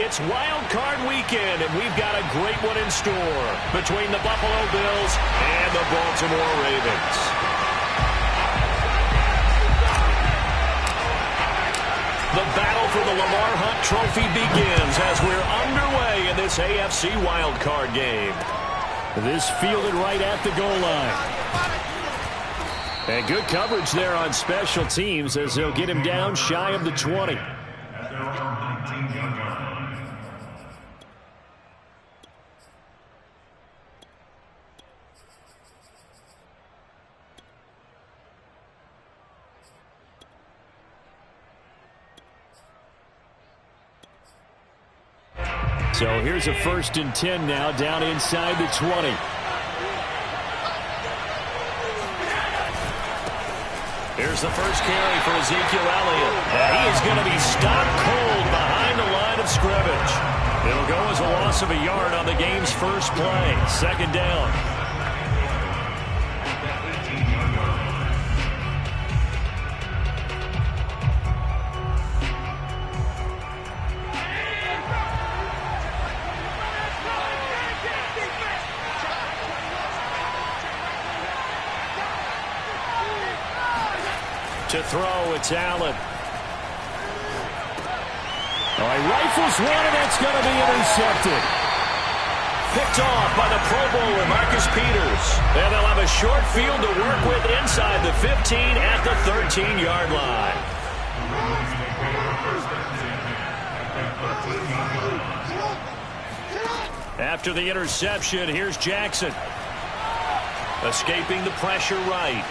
It's Wild Card Weekend, and we've got a great one in store between the Buffalo Bills and the Baltimore Ravens. The battle for the Lamar Hunt Trophy begins as we're underway in this AFC Wild Card game. This fielded right at the goal line. And good coverage there on special teams as they'll get him down shy of the 20. So here's a 1st and 10 now down inside the 20. Here's the first carry for Ezekiel Elliott. And he is going to be stopped cold behind the line of scrimmage. It'll go as a loss of a yard on the game's first play. 2nd down. To throw, it's Allen. All right, rifles one, and that's going to be intercepted. Picked off by the Pro Bowler, Marcus Peters. And they'll have a short field to work with inside the 15 at the 13-yard line. After the interception, here's Jackson. Escaping the pressure right.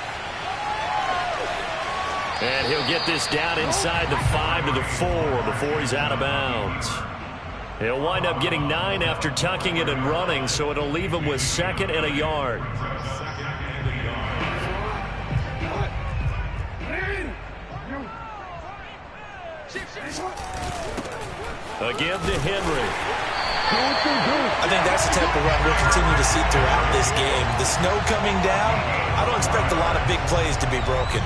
And he'll get this down inside the 5 to the 4 before he's out of bounds. He'll wind up getting 9 after tucking it and running, so it'll leave him with 2nd and a yard. A give to Henry. I think that's the type of run we'll continue to see throughout this game. The snow coming down, I don't expect a lot of big plays to be broken.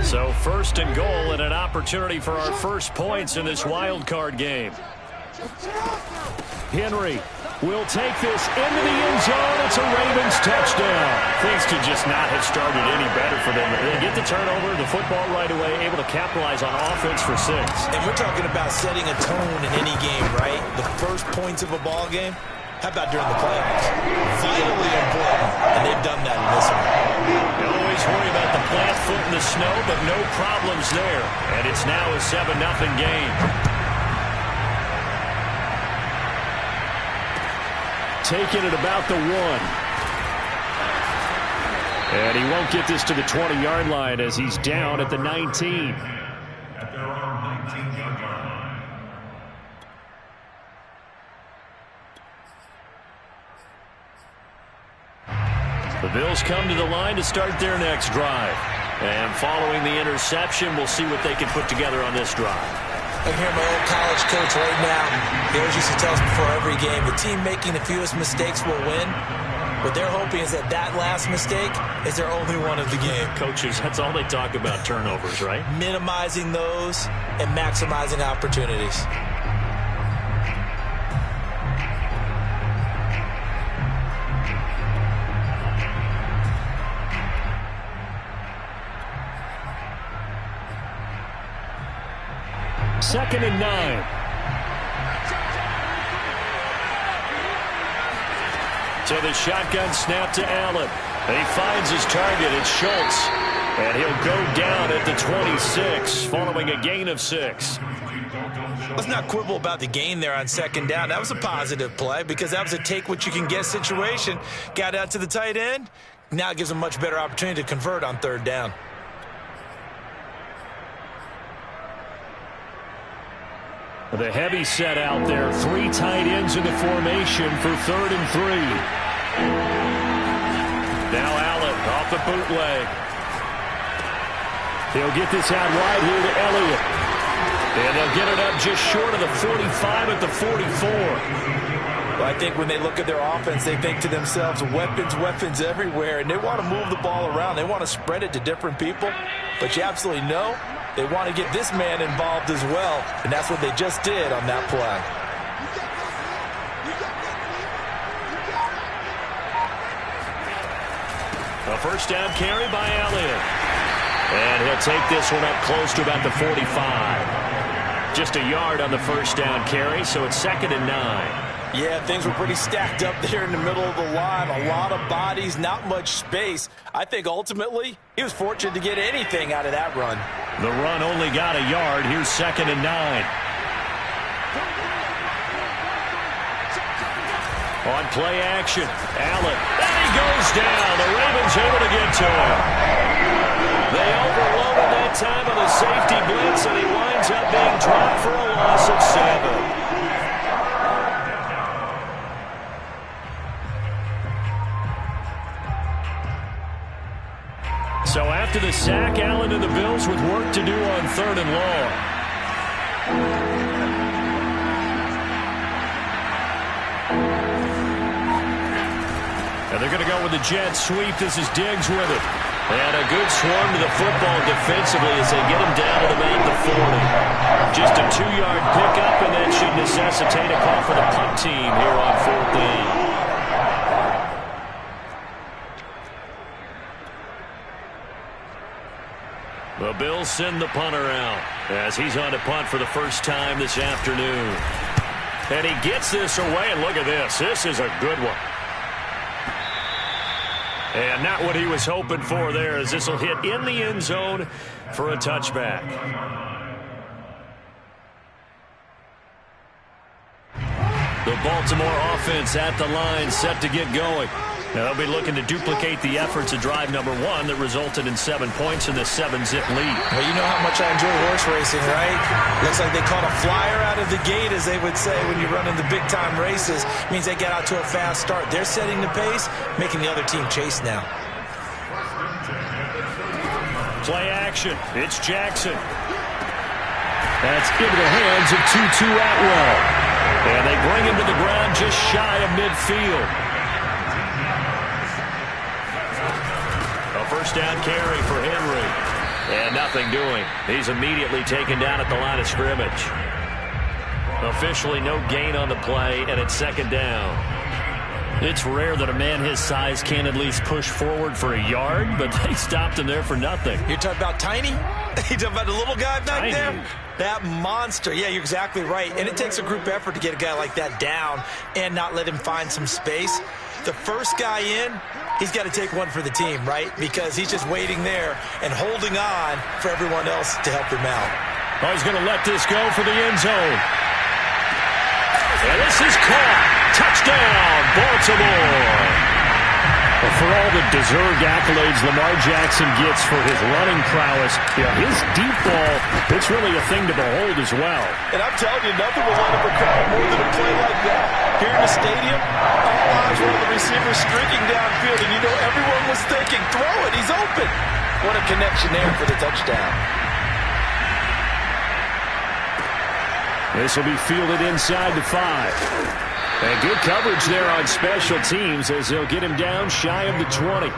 So 1st and goal and an opportunity for our first points in this wild card game. Henry will take this into the end zone. It's a Ravens touchdown. Things could just not have started any better for them. They get the turnover, the football right away, able to capitalize on offense for 6. And we're talking about setting a tone in any game, right? The first points of a ball game. How about during the playoffs? Vitally important, and they've done that in this one. You always worry about the plant foot in the snow, but no problems there. And it's now a 7-0 game. Taking it about the 1. And he won't get this to the 20-yard line as he's down at the 19. At their own 19-yard line. The Bills come to the line to start their next drive. And following the interception, we'll see what they can put together on this drive. I hear my old college coach right now. He always used to tell us before every game, the team making the fewest mistakes will win. What they're hoping is that that last mistake is their only one of the game. Coaches, that's all they talk about, turnovers, right? Minimizing those and maximizing opportunities. Second and 9. So the shotgun snap to Allen. He finds his target. It's Schultz. And he'll go down at the 26 following a gain of 6. Let's not quibble about the gain there on 2nd down. That was a positive play because that was a take-what-you-can-get situation. Got out to the tight end. Now it gives him a much better opportunity to convert on 3rd down. The heavy set out there. 3 tight ends in the formation for 3rd and 3. Now Allen off the bootleg. They'll get this out wide here to Elliott. And they'll get it up just short of the 45 at the 44. Well, I think when they look at their offense, they think to themselves, weapons everywhere, and they want to move the ball around. They want to spread it to different people. But you absolutely know They want to get this man involved as well, and that's what they just did on that play. A first down carry by Elliott. And he'll take this one up close to about the 45. Just a yard on the first down carry, so it's 2nd and 9. Yeah, things were pretty stacked up there in the middle of the line. A lot of bodies, not much space. I think ultimately he was fortunate to get anything out of that run. The run only got a yard. Here's 2nd and 9. On play action, Allen. And he goes down. The Ravens able to get to him. They overloaded that time on the safety blitz, and he winds up being dropped for a loss of 7. So after the sack, Allen and the Bills with work to do on 3rd and long. And they're going to go with the jet sweep. This is Diggs with it. And a good swarm to the football defensively as they get him down to about the 40. Just a 2-yard pickup, and that should necessitate a call for the punt team here on 4th down. The Bills send the punter out as he's on to punt for the first time this afternoon. And he gets this away, and look at this. This is a good one. And not what he was hoping for there, as this will hit in the end zone for a touchback. The Baltimore offense at the line, set to get going. Now they'll be looking to duplicate the efforts of drive number 1 that resulted in 7 points in the 7-zip lead. Well, you know how much I enjoy horse racing, right? Looks like they caught a flyer out of the gate, as they would say when you're running the big-time races. It means they get out to a fast start. They're setting the pace, making the other team chase now. Play action. It's Jackson. That's into the hands of Tutu Atwell. And they bring him to the ground just shy of midfield. First down carry for Henry. And nothing doing. He's immediately taken down at the line of scrimmage. Officially no gain on the play, and it's 2nd down. It's rare that a man his size can at least push forward for a yard, but they stopped him there for nothing. You're talking about Tiny? You're talking about the little guy back Tiny. there? That monster. Yeah, you're exactly right. And it takes a group effort to get a guy like that down and not let him find some space. The first guy in, he's got to take one for the team, right? Because he's just waiting there and holding on for everyone else to help him out. Oh, he's going to let this go for the end zone. And this is caught. Touchdown, Baltimore. For all the deserved accolades Lamar Jackson gets for his running prowess, his deep ball, it's really a thing to behold as well. And I'm telling you, nothing will light up a crowd more than a play like that. Here in the stadium, all eyes were on the receiver streaking downfield, and you know everyone was thinking, throw it, he's open. What a connection there for the touchdown. This will be fielded inside the 5. And good coverage there on special teams as they'll get him down shy of the 20.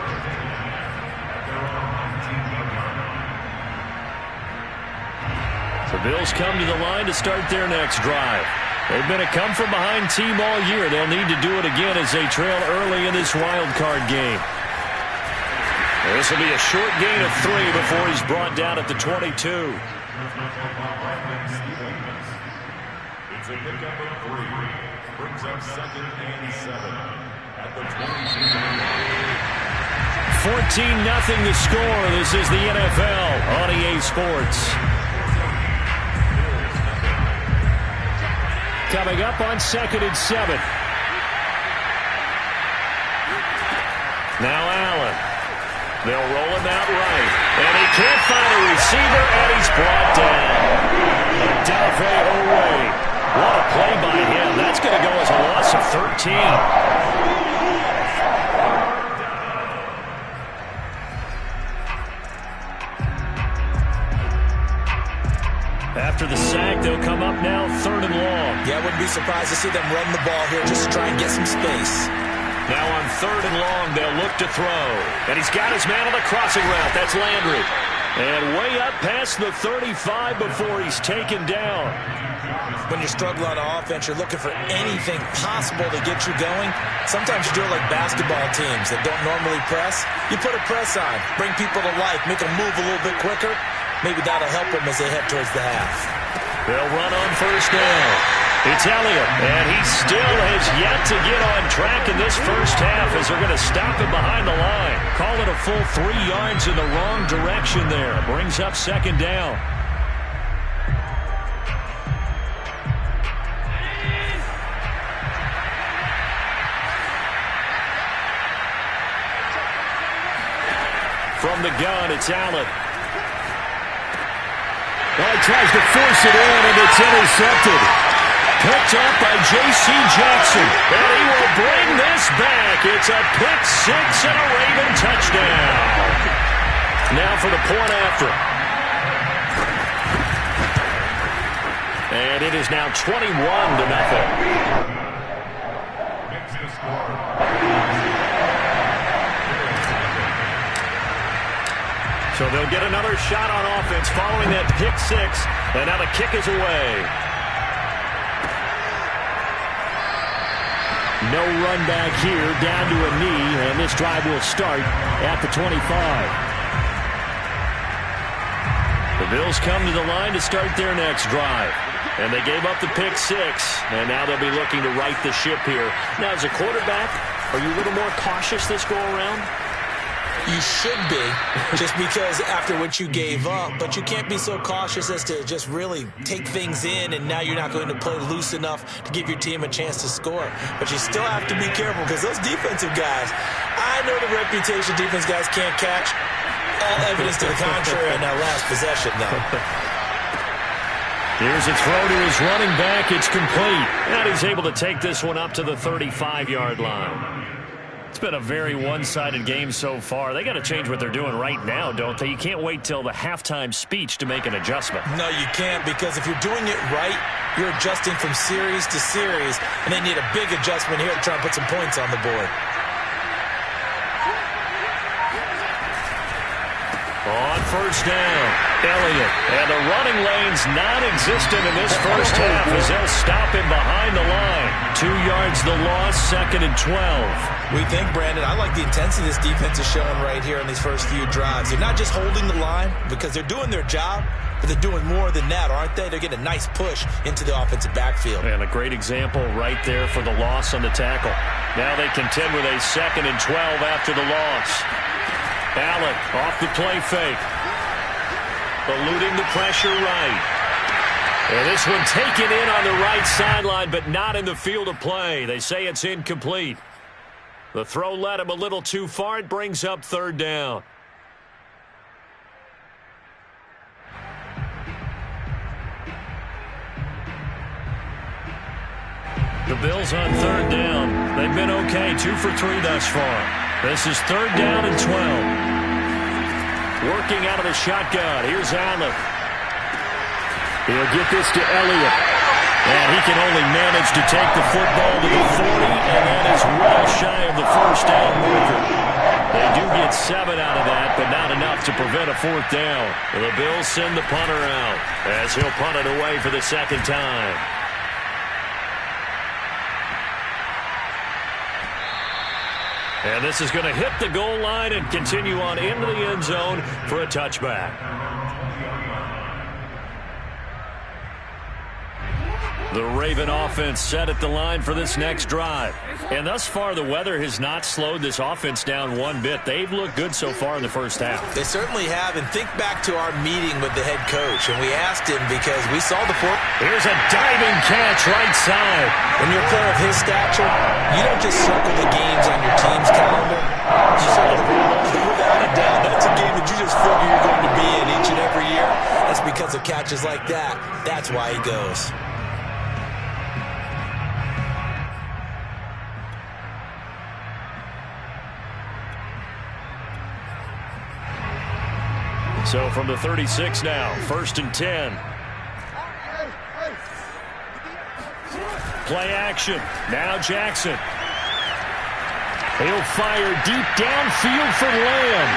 The Bills come to the line to start their next drive. They've been a come-from-behind team all year. They'll need to do it again as they trail early in this wild card game. This will be a short gain of 3 before he's brought down at the 22. It's a pickup of 3. Brings up 2nd and 7 at the 14-0 the score. This is the NFL on EA Sports. Coming up on 2nd and 7. Now Allen. They'll roll him out right. And he can't find a receiver, and he's brought down. Odafe Oweh. What a play by him. That's going to go as a loss of 13. After the sack, they'll come up now 3rd and long. Yeah, I wouldn't be surprised to see them run the ball here just to try and get some space. Now on 3rd and long, they'll look to throw. And he's got his man on the crossing route. That's Landry. And way up past the 35 before he's taken down. When you're struggling on offense, you're looking for anything possible to get you going. Sometimes you do it like basketball teams that don't normally press. You put a press on, bring people to life, make them move a little bit quicker. Maybe that'll help them as they head towards the half. They'll run on first down. It's Elliott, and he still has yet to get on track in this first half as they're going to stop him behind the line. Call it a full 3 yards in the wrong direction there. Brings up second down. From the gun, it's Allen. Well, he tries to force it in, and it's intercepted. Picked up by J.C. Jackson. And he will bring this back. It's a pick six and a Raven touchdown. Now for the point after. And it is now 21-0. So they'll get another shot on offense following that pick six. And now the kick is away. No run back here, down to a knee, and this drive will start at the 25. The Bills come to the line to start their next drive. And they gave up the pick six, and now they'll be looking to right the ship here. Now, as a quarterback, are you a little more cautious this go-around? You should be, just because after what you gave up, but you can't be so cautious as to just really take things in, and now you're not going to play loose enough to give your team a chance to score. But you still have to be careful, because those defensive guys, I know the reputation defense guys can't catch. All evidence to the contrary on that last possession, though. Here's a throw to his running back. It's complete. And he's able to take this one up to the 35-yard line. It's been a very one-sided game so far. They got to change what they're doing right now, don't they? You can't wait till the halftime speech to make an adjustment. No, you can't, because if you're doing it right, you're adjusting from series to series, and they need a big adjustment here to try and put some points on the board. On first down, Elliott. And the running lane's non-existent in this first half as they'll stop him behind the line. 2 yards the loss, 2nd and 12. We think, Brandon, I like the intensity this defense is showing right here in these first few drives. They're not just holding the line because they're doing their job, but they're doing more than that, aren't they? They're getting a nice push into the offensive backfield. And a great example right there for the loss on the tackle. Now they contend with a 2nd and 12 after the loss. Allen off the play fake. Eluding the pressure right. And this one taken in on the right sideline, but not in the field of play. They say it's incomplete. The throw led him a little too far. It brings up 3rd down. The Bills on 3rd down. They've been okay, 2 for 3 thus far. This is 3rd down and 12. Working out of the shotgun. Here's Allen. He'll get this to Elliott. And he can only manage to take the football to the 40, and that is well shy of the first down marker. They do get 7 out of that, but not enough to prevent a 4th down. The Bills send the punter out as he'll punt it away for the 2nd time. And this is going to hit the goal line and continue on into the end zone for a touchback. The Raven offense set at the line for this next drive. And thus far, the weather has not slowed this offense down one bit. They've looked good so far in the first half. They certainly have. And think back to our meeting with the head coach. And we asked him because we saw the fourth. Here's a diving catch right side. When you're a player of his stature, you don't just circle the games on your team's calendar. You circle the without a doubt. That's a game that you just figure you're going to be in each and every year. That's because of catches like that. That's why he goes. So from the 36 now, 1st and 10. Play action. Now Jackson. He'll fire deep downfield for Lamb.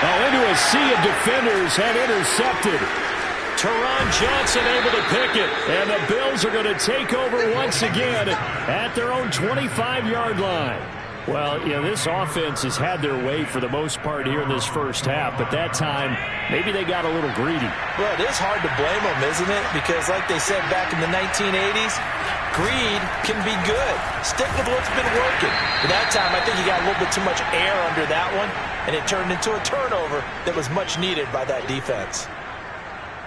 Oh, into a sea of defenders and intercepted. Teron Johnson able to pick it. And the Bills are going to take over once again at their own 25-yard line. Well, you know, this offense has had their way for the most part here in this first half, but that time, maybe they got a little greedy. Well, it is hard to blame them, isn't it? Because like they said back in the 1980s, greed can be good. Stick with what's been working. But that time, I think you got a little bit too much air under that one, and it turned into a turnover that was much needed by that defense.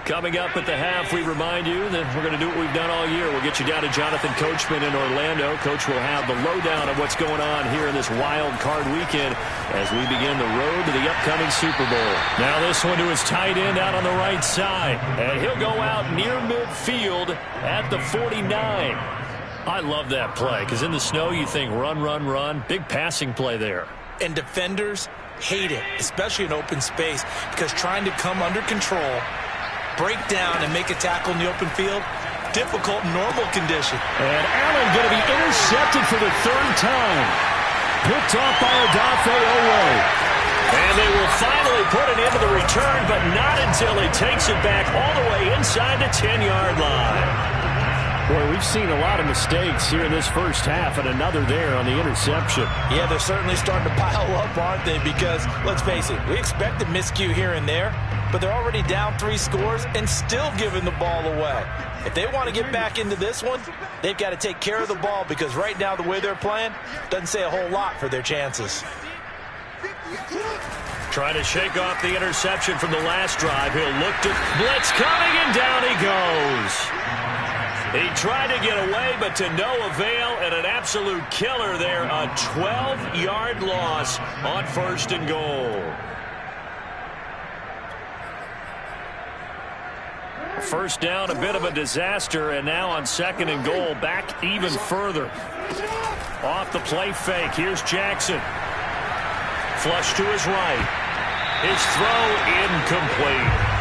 Coming up at the half, we remind you that we're going to do what we've done all year. We'll get you down to Jonathan Coachman in Orlando. Coach will have the lowdown of what's going on here in this wild card weekend as we begin the road to the upcoming Super Bowl. Now this one to his tight end out on the right side. And he'll go out near midfield at the 49. I love that play because in the snow you think run, run, run. Big passing play there. And defenders hate it, especially in open space, because trying to come under control, break down and make a tackle in the open field, difficult in normal condition. And Allen going to be intercepted for the third time. Picked off by Odafe Oweh. And they will finally put it into the return, but not until he takes it back all the way inside the 10-yard line. Boy, we've seen a lot of mistakes here in this first half, and another there on the interception. Yeah, they're certainly starting to pile up, aren't they? Because, let's face it, we expected miscue here and there, but they're already down 3 scores and still giving the ball away. If they want to get back into this one, they've got to take care of the ball because right now the way they're playing doesn't say a whole lot for their chances. Trying to shake off the interception from the last drive. He'll look to blitz coming, and down he goes. He tried to get away, but to no avail, and an absolute killer there. A 12-yard loss on 1st and goal. First down, a bit of a disaster, and now on 2nd and goal, back even further. Off the play fake, here's Jackson. Flush to his right. His throw incomplete.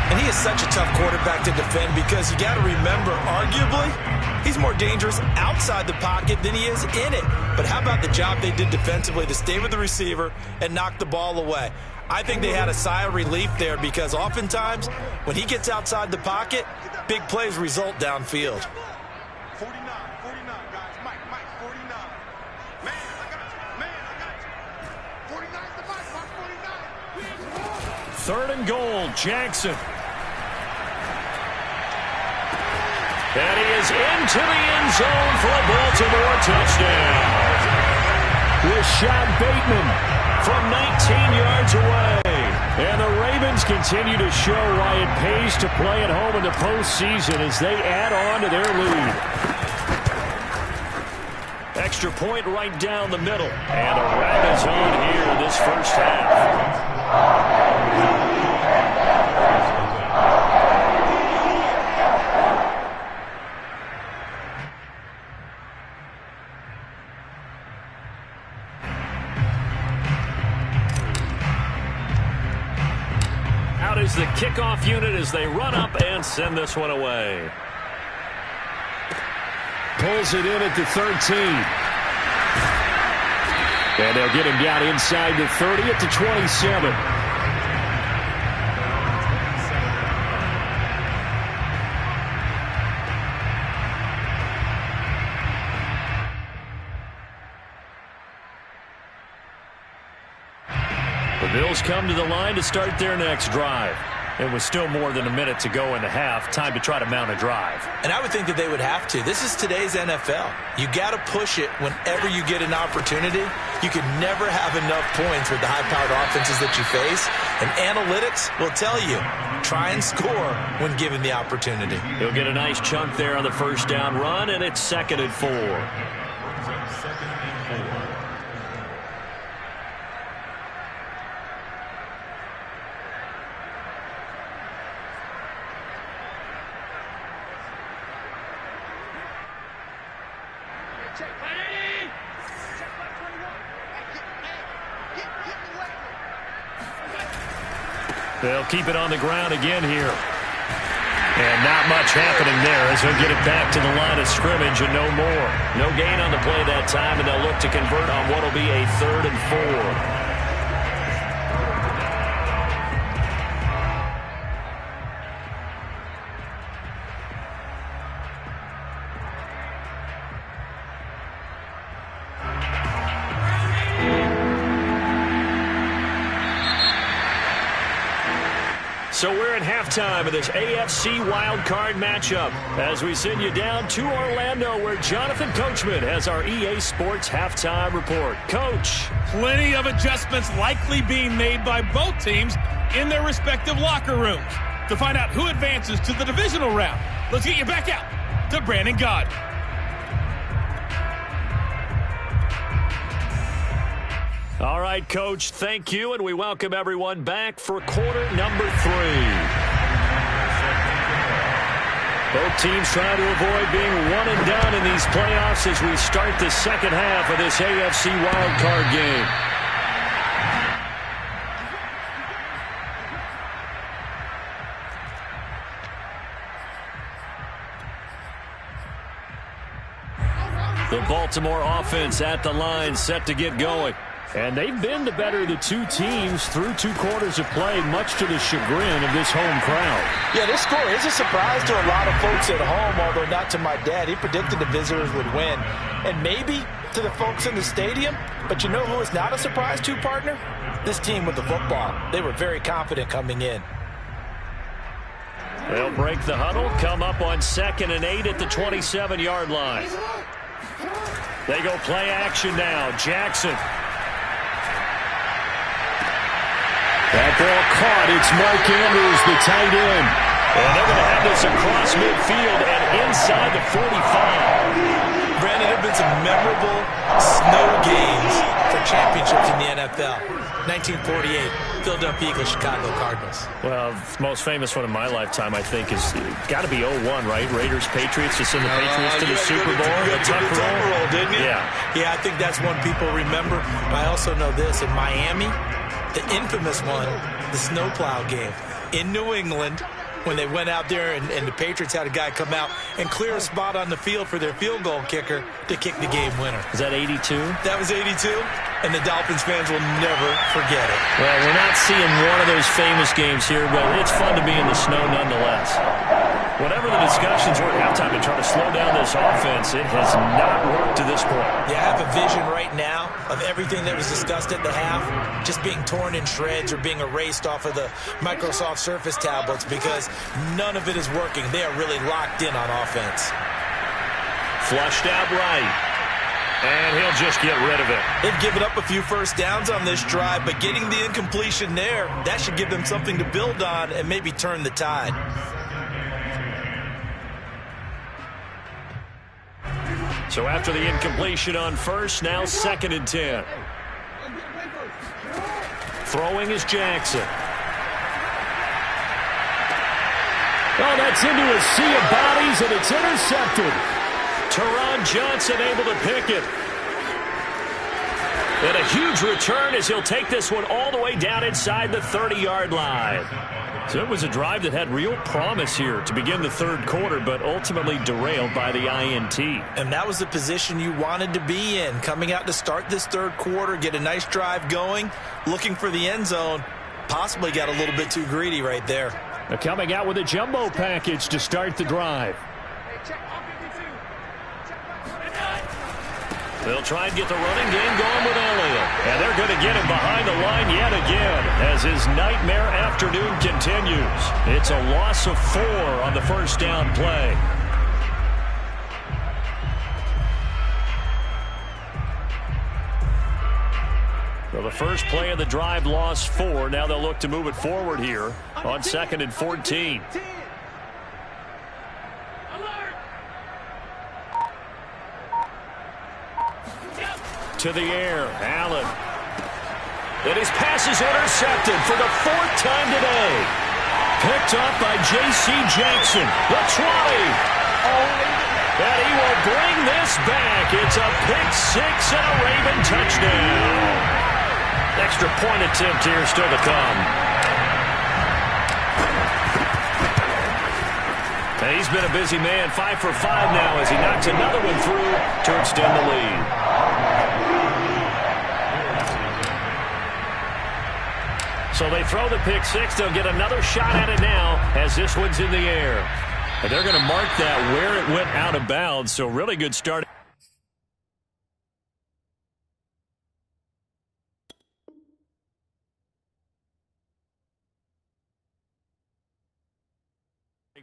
And he is such a tough quarterback to defend because you got to remember, arguably, he's more dangerous outside the pocket than he is in it. But how about the job they did defensively to stay with the receiver and knock the ball away? I think they had a sigh of relief there because oftentimes when he gets outside the pocket, big plays result downfield. 49, guys. Mike, 49. Man, I got you. 49's the Mike, 49. 3rd and goal, Jackson. And he is into the end zone for a Baltimore touchdown. Rashad Bateman from 19 yards away. And the Ravens continue to show why it pays to play at home in the postseason as they add on to their lead. Extra point right down the middle. And a wrap is on here in this first half. Out is the kickoff unit as they run up and send this one away. Pulls it in at the 13. And they'll get him down inside the 30 at the 27. The Bills come to the line to start their next drive. It was still more than a minute to go in the half. Time to try to mount a drive. And I would think that they would have to. This is today's NFL. You got to push it whenever you get an opportunity. You can never have enough points with the high-powered offenses that you face. And analytics will tell you, try and score when given the opportunity. He'll get a nice chunk there on the first down run, and it's 2nd and 4. They'll keep it on the ground again here. And not much happening there as they'll get it back to the line of scrimmage and no more. No gain on the play that time, and they'll look to convert on what will be a 3rd and 4. So we're at halftime of this AFC wildcard matchup as we send you down to Orlando where Jonathan Coachman has our EA Sports halftime report. Coach. Plenty of adjustments likely being made by both teams in their respective locker rooms. To find out who advances to the divisional round, let's get you back out to Brandon Gaudin. All right, Coach, thank you, and we welcome everyone back for quarter number 3. Both teams trying to avoid being one and done in these playoffs as we start the second half of this AFC wildcard game. The Baltimore offense at the line, set to get going. And they've been the better of the two teams through 2 quarters of play, much to the chagrin of this home crowd. Yeah, this score is a surprise to a lot of folks at home, although not to my dad. He predicted the visitors would win. And maybe to the folks in the stadium, but you know who is not a surprise to, partner? This team with the football. They were very confident coming in. They'll break the huddle, come up on 2nd and 8 at the 27-yard line. They go play action now. Jackson. That ball caught. It's Mark Andrews, the tight end. And they're going to have this across midfield and inside the 45. Brandon, there have been some memorable snow games for championships in the NFL. 1948, Philadelphia Eagles, Chicago Cardinals. Well, the most famous one in my lifetime, I think, is got to be 01, right? Raiders, Patriots, to send the Patriots to the Super Bowl. You had the Tuck roll, didn't you? Yeah. Yeah, I think that's one people remember. I also know this. In Miami, the infamous one, the snowplow game in New England, when they went out there and the Patriots had a guy come out and clear a spot on the field for their field goal kicker to kick the game winner. Is that 82? That was 82, and the Dolphins fans will never forget it. Well, we're not seeing one of those famous games here, but it's fun to be in the snow nonetheless. Whatever the discussions were at halftime to try to slow down this offense, it has not worked to this point. Yeah, I have a vision right now of everything that was discussed at the half just being torn in shreds or being erased off of the Microsoft Surface tablets because none of it is working. They are really locked in on offense. Flushed out right. And he'll just get rid of it. They've given up a few first downs on this drive, but getting the incompletion there, that should give them something to build on and maybe turn the tide. So after the incompletion on first, now 2nd and 10. Throwing is Jackson. Oh, that's into a sea of bodies, and it's intercepted. Teron Johnson able to pick it. And a huge return as he'll take this one all the way down inside the 30-yard line. So it was a drive that had real promise here to begin the 3rd quarter, but ultimately derailed by the INT. And that was the position you wanted to be in, coming out to start this 3rd quarter, get a nice drive going, looking for the end zone. Possibly got a little bit too greedy right there. They're coming out with a jumbo package to start the drive. They'll try and get the running game going with Elliott. And they're going to get him behind the line yet again as his nightmare afternoon continues. It's a loss of 4 on the first down play. So the first play of the drive lost 4. Now they'll look to move it forward here on 2nd and 14. To the air, Allen. And his pass is intercepted for the 4th time today. Picked up by J.C. Jackson, the 20. And he will bring this back. It's a pick 6 and a Raven touchdown. Extra point attempt here still to come. And he's been a busy man, 5 for 5 now as he knocks another one through to extend the lead. So they throw the pick 6. They'll get another shot at it now as this one's in the air. And they're going to mark that where it went out of bounds. So really good start.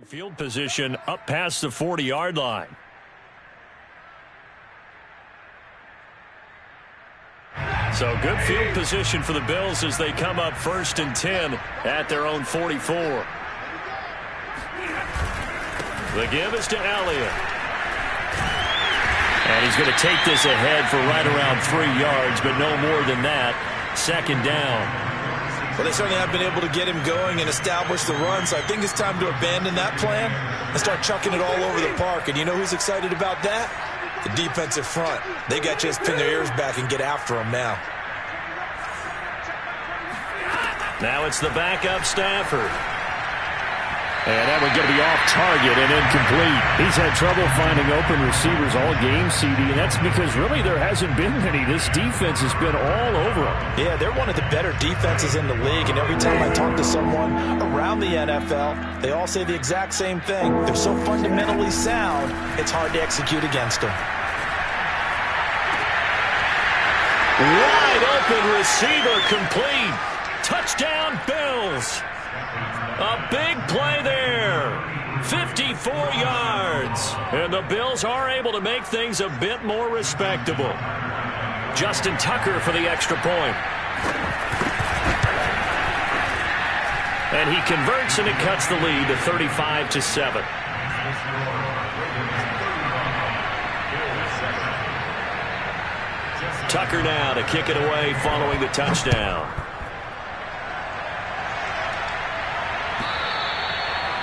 Field position up past the 40-yard line. So good field position for the Bills as they come up 1st and 10 at their own 44. The give is to Elliott. And he's going to take this ahead for right around 3 yards, but no more than that. 2nd down. Well, they certainly have been able to get him going and establish the run, so I think it's time to abandon that plan and start chucking it all over the park. And you know who's excited about that? The defensive front. They got to just pin their ears back and get after him now. Now it's the backup Stafford. And that one going to be off target and incomplete. He's had trouble finding open receivers all game, CD, and that's because really there hasn't been many. This defense has been all over him. Yeah, they're one of the better defenses in the league, and every time I talk to someone around the NFL, they all say the exact same thing. They're so fundamentally sound, it's hard to execute against them. Wide open receiver complete. Touchdown, Bills. A big play there. 54 yards. And the Bills are able to make things a bit more respectable. Justin Tucker for the extra point. And he converts, and it cuts the lead to 35-7. Tucker now to kick it away following the touchdown.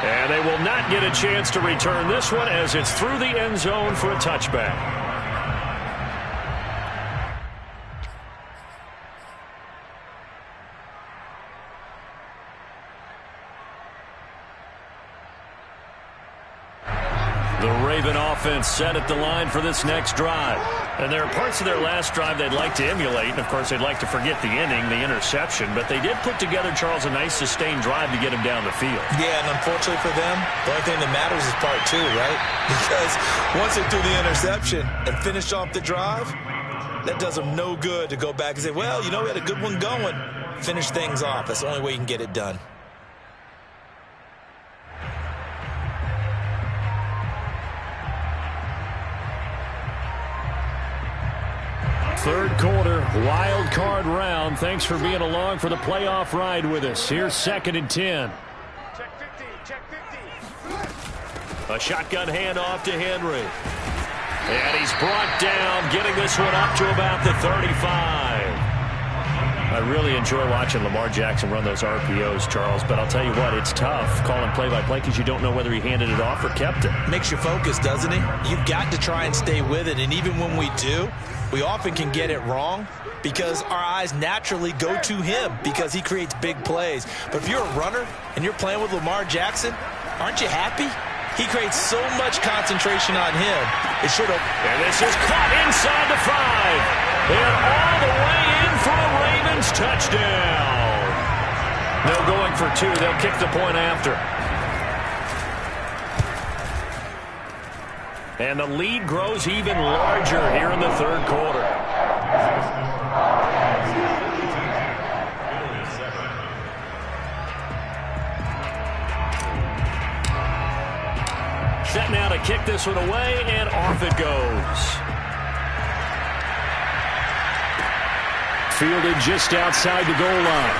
And they will not get a chance to return this one as it's through the end zone for a touchback. The Raven offense set at the line for this next drive. And there are parts of their last drive they'd like to emulate. And, of course, they'd like to forget the inning, the interception. But they did put together, Charles, a nice sustained drive to get him down the field. Yeah, and unfortunately for them, the only thing that matters is part 2, right? Because once they threw the interception and finished off the drive, that does them no good to go back and say, well, you know, we had a good one going. Finish things off. That's the only way you can get it done. Third quarter, wild card round. Thanks for being along for the playoff ride with us. Here's 2nd and 10. Check 50, check 50. A shotgun handoff to Henry. And he's brought down, getting this one up to about the 35. I really enjoy watching Lamar Jackson run those RPOs, Charles, but I'll tell you what, it's tough calling play-by-play because you don't know whether he handed it off or kept it. Makes you focus, doesn't he? You've got to try and stay with it, and even when we do, we often can get it wrong because our eyes naturally go to him because he creates big plays. But if you're a runner and you're playing with Lamar Jackson, aren't you happy? He creates so much concentration on him. It should have. And this is caught inside the 5. And all the way in for a Ravens touchdown. No going for 2. They'll kick the point after. And the lead grows even larger here in the third quarter. Set now to kick this one away, and off it goes. Fielded just outside the goal line.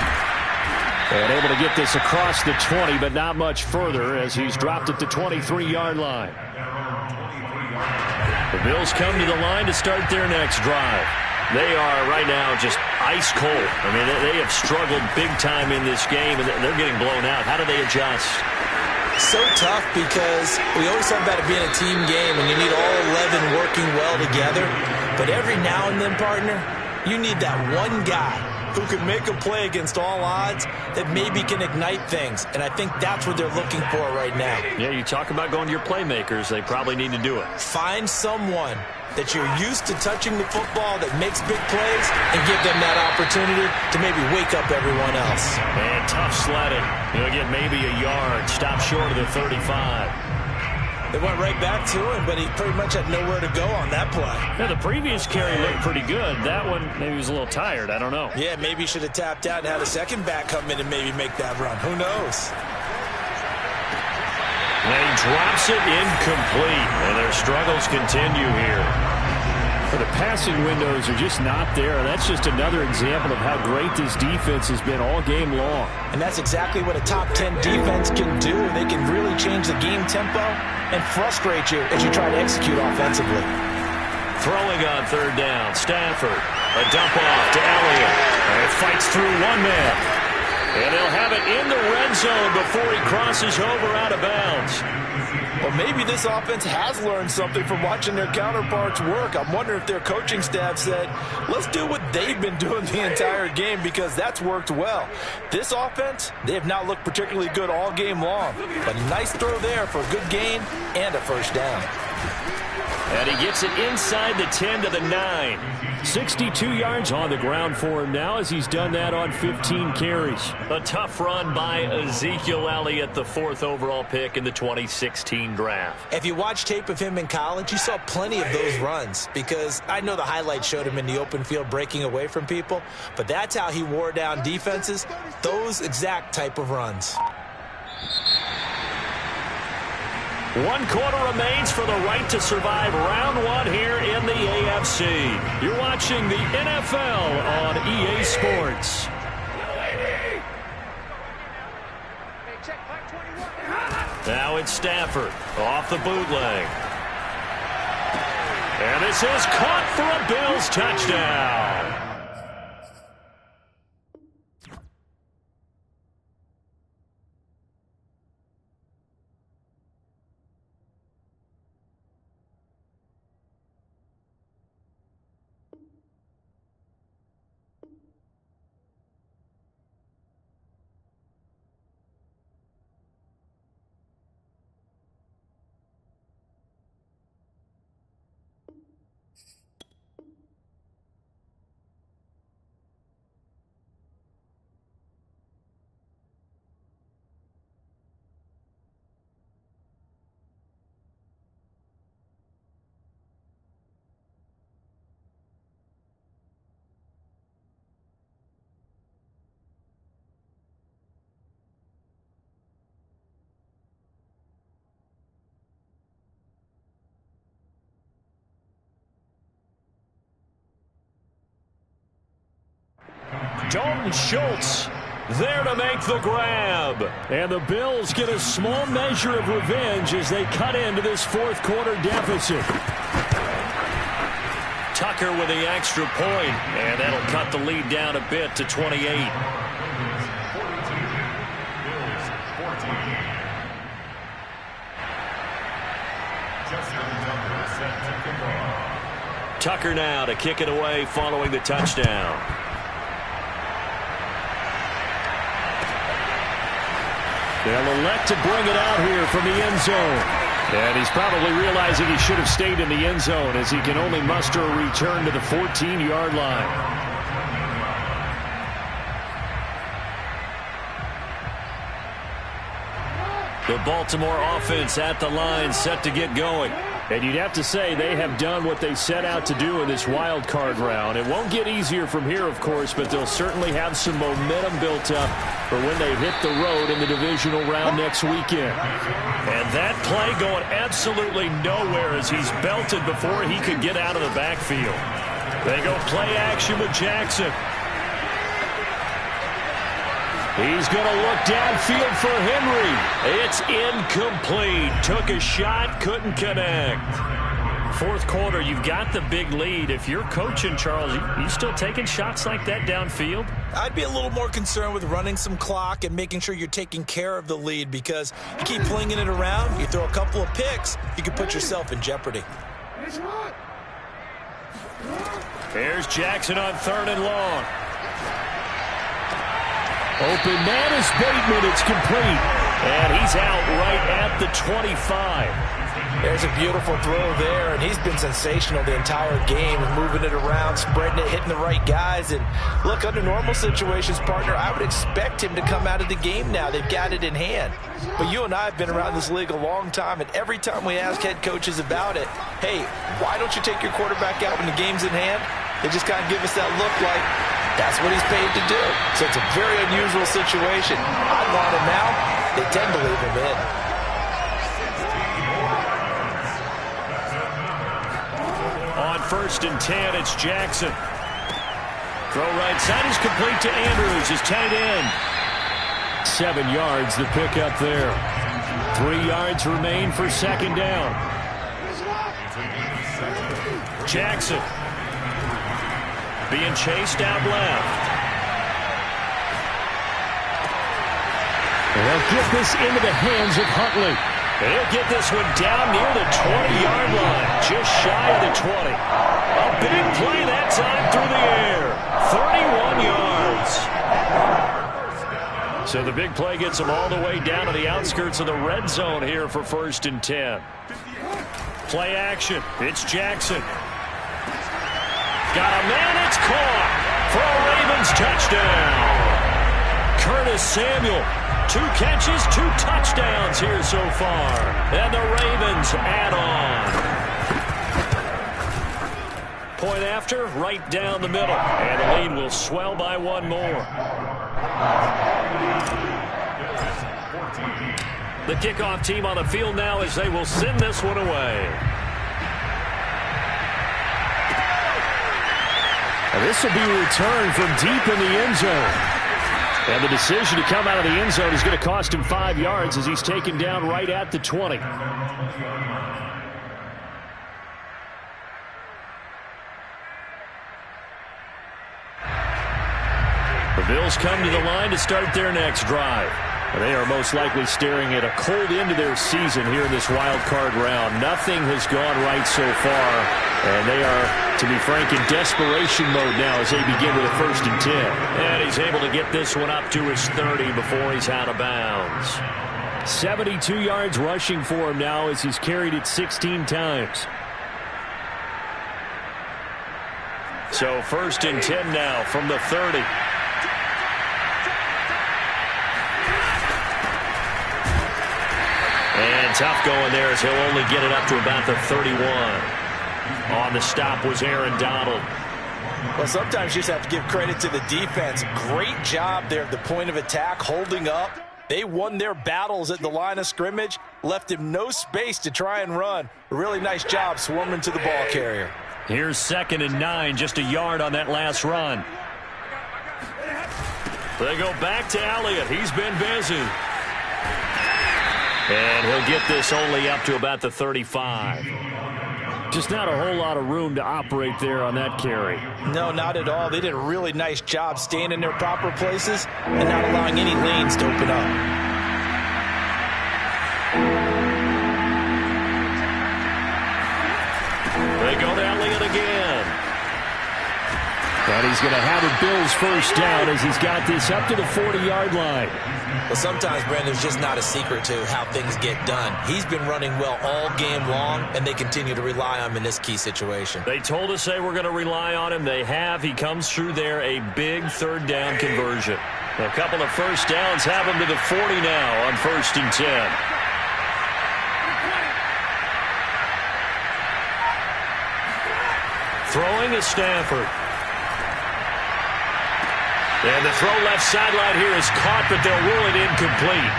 And able to get this across the 20, but not much further as he's dropped at the 23-yard line. The Bills come to the line to start their next drive. They are right now just ice cold. I mean, they have struggled big time in this game, and they're getting blown out. How do they adjust? So tough because we always talk about it being a team game, and you need all 11 working well together. But every now and then, partner, you need that one guy who can make a play against all odds that maybe can ignite things. And I think that's what they're looking for right now. Yeah, you talk about going to your playmakers. They probably need to do it. Find someone that you're used to touching the football that makes big plays and give them that opportunity to maybe wake up everyone else. And tough sledding. He'll get maybe a yard. Stop short of the 35. They went right back to him, but he pretty much had nowhere to go on that play. Yeah, the previous carry looked pretty good. That one, maybe he was a little tired. I don't know. Yeah, maybe he should have tapped out and had a second back come in and maybe make that run. Who knows? he drops it incomplete. And their struggles continue here. The passing windows are just not there. That's just another example of how great this defense has been all game long. And that's exactly what a top 10 defense can do. They can really change the game tempo and frustrate you as you try to execute offensively. Throwing on third down, Stafford. A dump off to Elliott. And it fights through one man. And they'll have it in the red zone before he crosses over out of bounds. Well, maybe this offense has learned something from watching their counterparts work. I'm wondering if their coaching staff said, let's do what they've been doing the entire game, because that's worked well. This offense, they have not looked particularly good all game long. But a nice throw there for a good gain and a first down. And he gets it inside the 10 to the 9. 62 yards on the ground for him now as he's done that on 15 carries. A tough run by Ezekiel Elliott, the 4th overall pick in the 2016 draft. If you watch tape of him in college, you saw plenty of those runs, because I know the highlights showed him in the open field breaking away from people, but that's how he wore down defenses, those exact type of runs. 1 quarter remains for the right to survive round 1 here in the AFC. You're watching the NFL on EA Sports. Now it's Stafford off the bootleg. And this is caught for a Bills touchdown. Dalton Schultz there to make the grab. And the Bills get a small measure of revenge as they cut into this 4th quarter deficit. Tucker with the extra point, and that'll cut the lead down a bit to 28. Tucker now to kick it away following the touchdown. They'll elect to bring it out here from the end zone. And he's probably realizing he should have stayed in the end zone as he can only muster a return to the 14-yard line. The Baltimore offense at the line, set to get going. And you'd have to say they have done what they set out to do in this wild card round. It won't get easier from here, of course, but they'll certainly have some momentum built up for when they hit the road in the divisional round next weekend. And that play going absolutely nowhere as he's belted before he could get out of the backfield. They go play action with Jackson. He's going to look downfield for Henry. It's incomplete. Took a shot, couldn't connect. 4th quarter, you've got the big lead. If you're coaching, Charles, you still taking shots like that downfield? I'd be a little more concerned with running some clock and making sure you're taking care of the lead, because you keep flinging it around, you throw a couple of picks, you can put yourself in jeopardy. Here's Jackson on 3rd and long. Open man is Bateman. It's complete. And he's out right at the 25. There's a beautiful throw there, and he's been sensational the entire game, moving it around, spreading it, hitting the right guys. And look, under normal situations, partner, I would expect him to come out of the game now. They've got it in hand. But you and I have been around this league a long time, and every time we ask head coaches about it, hey, why don't you take your quarterback out when the game's in hand? They just kind of give us that look like that's what he's paid to do. So it's a very unusual situation. I want him now. They tend to leave him in. 1st and 10. It's Jackson. Throw right side is complete to Andrews. His tight end. 7 yards the pickup there. 3 yards remain for 2nd down. Jackson being chased out left. They'll get this into the hands of Huntley. He'll get this one down near the 20-yard line, just shy of the 20. A big play that time through the air. 31 yards. So the big play gets them all the way down to the outskirts of the red zone here for 1st and 10. Play action. It's Jackson. Got a man. It's caught for a Ravens touchdown. Curtis Samuel. 2 catches, 2 touchdowns here so far. And the Ravens add on. Point after, right down the middle. And the lead will swell by 1 more. The kickoff team on the field now as they will send this one away. And this will be returned from deep in the end zone. And the decision to come out of the end zone is going to cost him 5 yards as he's taken down right at the 20. The Bills come to the line to start their next drive. They are most likely staring at a cold end to their season here in this wild card round. Nothing has gone right so far, and they are, to be frank, in desperation mode now as they begin with a 1st and 10. And he's able to get this one up to his 30 before he's out of bounds. 72 yards rushing for him now as he's carried it 16 times. So 1st and 10 now from the 30. And tough going there as he'll only get it up to about the 31. On the stop was Aaron Donald. Well, sometimes you just have to give credit to the defense. Great job there at the point of attack, holding up. They won their battles at the line of scrimmage, left him no space to try and run. A really nice job swarming to the ball carrier. Here's 2nd and 9, just a yard on that last run. They go back to Elliott. He's been busy. And he'll get this only up to about the 35. Just not a whole lot of room to operate there on that carry. No, not at all. They did a really nice job staying in their proper places and not allowing any lanes to open up. They go to Elliott again. And he's going to have a Bills 1st down as he's got this up to the 40-yard line. Well, sometimes, Brandon, there's just not a secret to how things get done. He's been running well all game long, and they continue to rely on him in this key situation. They told us they were going to rely on him. They have. He comes through there, a big 3rd down conversion. A couple of 1st downs have him to the 40 now on 1st and 10. Throwing is Stafford. And the throw left sideline here is caught, but they'll rule it incomplete.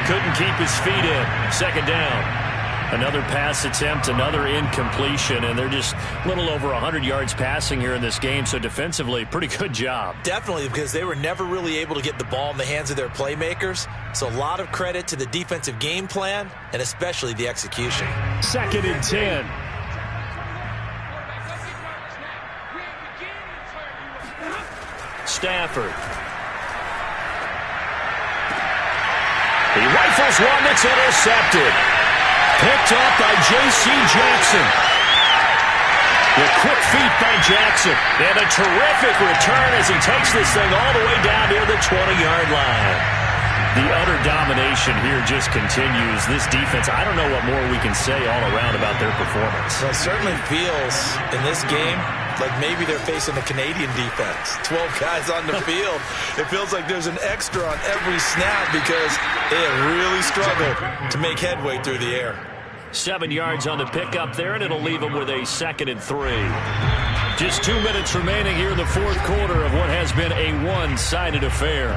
Couldn't keep his feet in. 2nd down. Another pass attempt, another incompletion, and they're just a little over 100 yards passing here in this game, so defensively, pretty good job. Definitely, because they were never really able to get the ball in the hands of their playmakers, so a lot of credit to the defensive game plan, and especially the execution. 2nd and 10. Stafford. He rifles one that's intercepted. Picked up by J.C. Jackson. The quick feet by Jackson. And a terrific return as he takes this thing all the way down near the 20-yard line. The utter domination here just continues. This defense, I don't know what more we can say all around about their performance. Well, it certainly feels in this game like maybe they're facing a Canadian defense. 12 guys on the field. It feels like there's an extra on every snap because they have really struggled to make headway through the air. 7 yards on the pickup there, and it'll leave them with a 2nd and 3. Just 2 minutes remaining here in the 4th quarter of what has been a one-sided affair.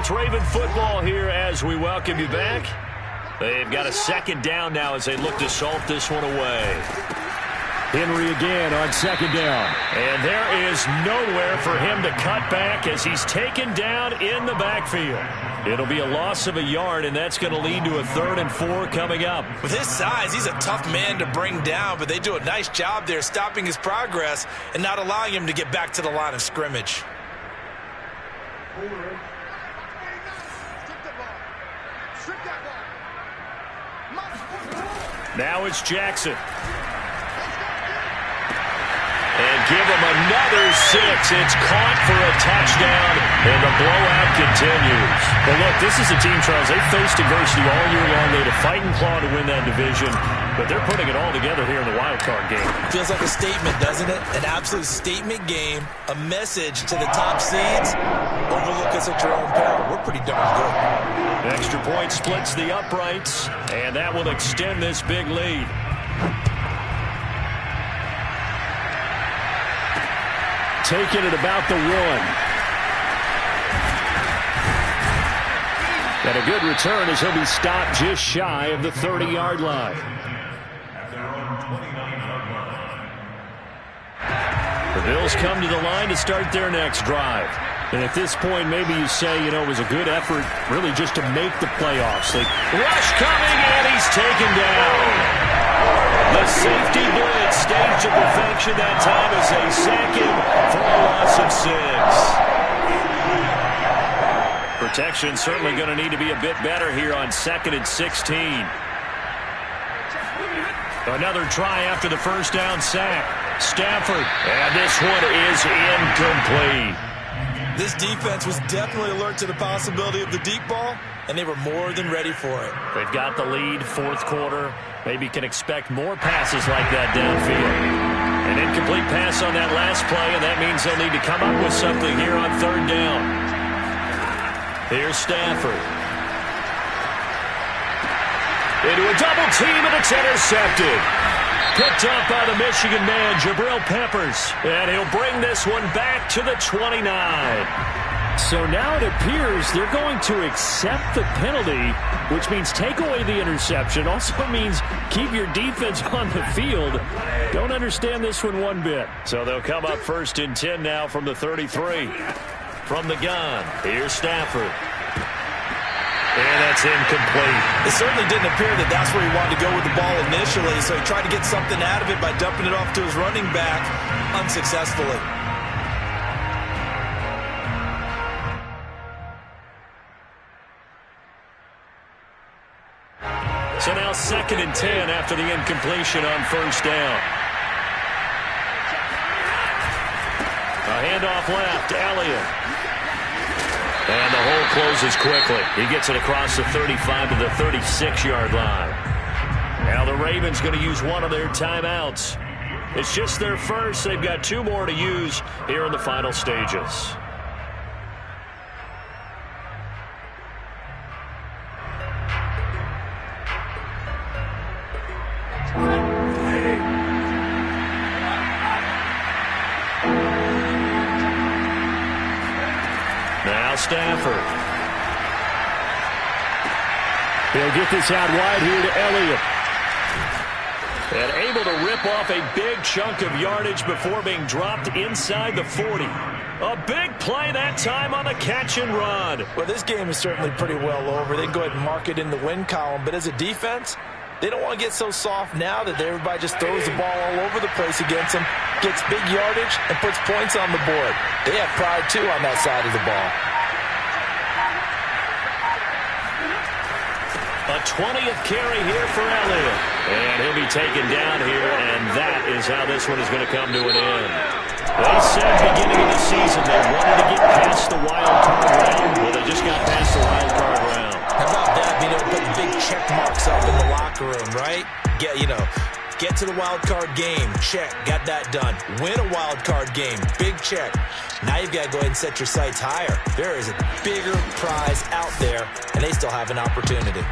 it's Raven football here as we welcome you back. They've got a second down now as they look to salt this one away. Henry again on second down. And there is nowhere for him to cut back as he's taken down in the backfield. It'll be a loss of a yard, and that's going to lead to a 3rd and 4 coming up. With his size, he's a tough man to bring down, but they do a nice job there stopping his progress and not allowing him to get back to the line of scrimmage. Now it's Jackson. And give him another 6. It's caught for a touchdown, and the blowout continues. Well, look, this is a team, Charles. They faced adversity all year long. They had to fight and claw to win that division, but they're putting it all together here in the wild card game. Feels like a statement, doesn't it? An absolute statement game, a message to the top seeds. Overlook us at your own peril. We're pretty darn good. Extra point splits the uprights, and that will extend this big lead. Taking it about the 1. And a good return as he'll be stopped just shy of the 30-yard line. The Bills come to the line to start their next drive. And at this point, maybe you say, you know, it was a good effort really just to make the playoffs. Rush coming, and he's taken down. The safety blitz staged to perfection that time as they sack him for a loss of 6. Protection certainly going to need to be a bit better here on 2nd and 16. Another try after the first down sack. Stafford, and this one is incomplete. This defense was definitely alert to the possibility of the deep ball, and they were more than ready for it. They've got the lead, 4th quarter. Maybe can expect more passes like that downfield. An incomplete pass on that last play, and that means they'll need to come up with something here on 3rd down. Here's Stafford. Into a double team, and it's intercepted. Picked up by the Michigan man, Jabril Peppers. And he'll bring this one back to the 29. So now it appears they're going to accept the penalty, which means take away the interception. Also means keep your defense on the field. Don't understand this one bit. So they'll come up 1st and 10 now from the 33. From the gun, here's Stafford. And that's incomplete. It certainly didn't appear that that's where he wanted to go with the ball initially, so he tried to get something out of it by dumping it off to his running back unsuccessfully. So now 2nd and 10 after the incompletion on 1st down. A handoff left, Elliott. And the hole closes quickly. He gets it across the 35 to the 36-yard line. Now the Ravens going to use one of their timeouts. It's just their first. They've got 2 more to use here in the final stages. Now Stafford. He'll get this out wide here to Elliott. And able to rip off a big chunk of yardage before being dropped inside the 40. A big play that time on the catch and run. Well, this game is certainly pretty well over. They can go ahead and mark it in the win column. But as a defense, they don't want to get so soft now that everybody just throws the ball all over the place against them, gets big yardage, and puts points on the board. They have pride, too, on that side of the ball. A 20th carry here for Elliott. And he'll be taken down here, and that is how this one is going to come to an end. They said beginning of the season they wanted to get past the wild card round. Well, they just got past the wild card round. How about that, being able to put big check marks up in the locker room, right? Get to the wild card game, check, got that done. Win a wild card game, big check. Now you've got to go ahead and set your sights higher. There is a bigger prize out there, and they still have an opportunity.